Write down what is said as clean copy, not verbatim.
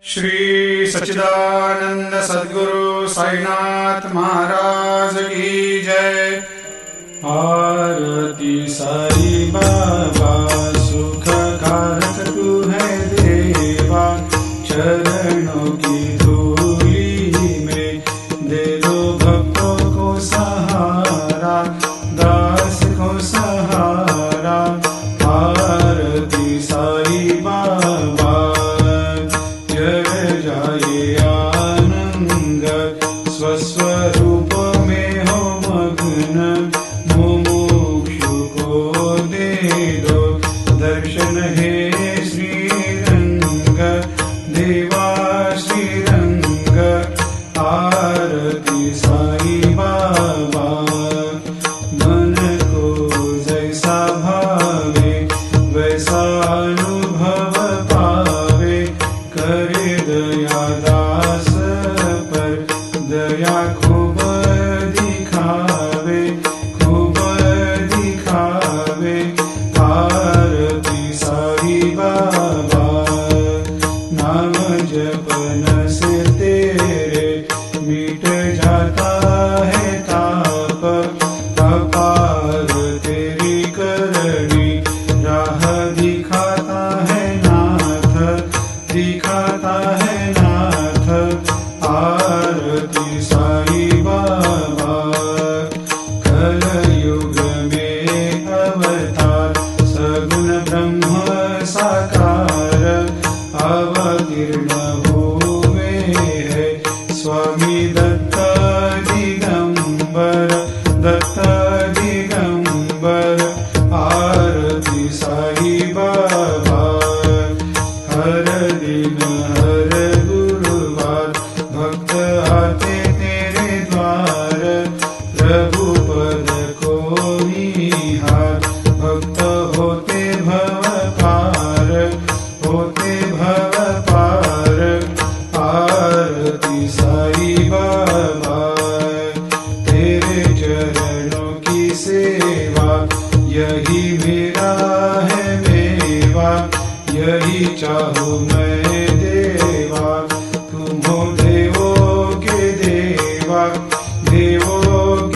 श्री सच्चिदानंद सद्गुरु साईनाथ महाराज की जय। आरती साई बाबा सुख कारक तू है देवा, चरणों की धूली में दे दो भक्तों को सहारा, दास को सहारा। आरती साई बाबा जय जाए आनंद, स्वस्वरूप में हो मग्न, मुमुक्षु को दे दो दर्शन हे श्रीरंग, देवा श्रीरंग। आरती साई बाबा मन को जैसा भावे वैसा अनुभव पावे, करे दया दास पर दया खूब दिखावे, खूब दिखावे। आरती साई बाबा नाम जपन से तेरे मिट जाता है ताप, अपार तेरी करनी राह दिखाता है नाथ, दिखाता है नाथ। आरती साई बाबा कलयुग में अवतार, सगुण ब्रह्म साकार अवतीर्ण हुए है स्वामी दत्त दिगंबर, दत्त दिगंबर। आरती साई बाबा हर दिन हर गुरुवार भक्त आते तेरे द्वार, रघुपद को निहार भक्त होते भव पार, होते भव पार। आरती साई बाबा तेरे चरणों की सेवा, यही मेरा है मेवा, यही चाहूँ मैं देवा।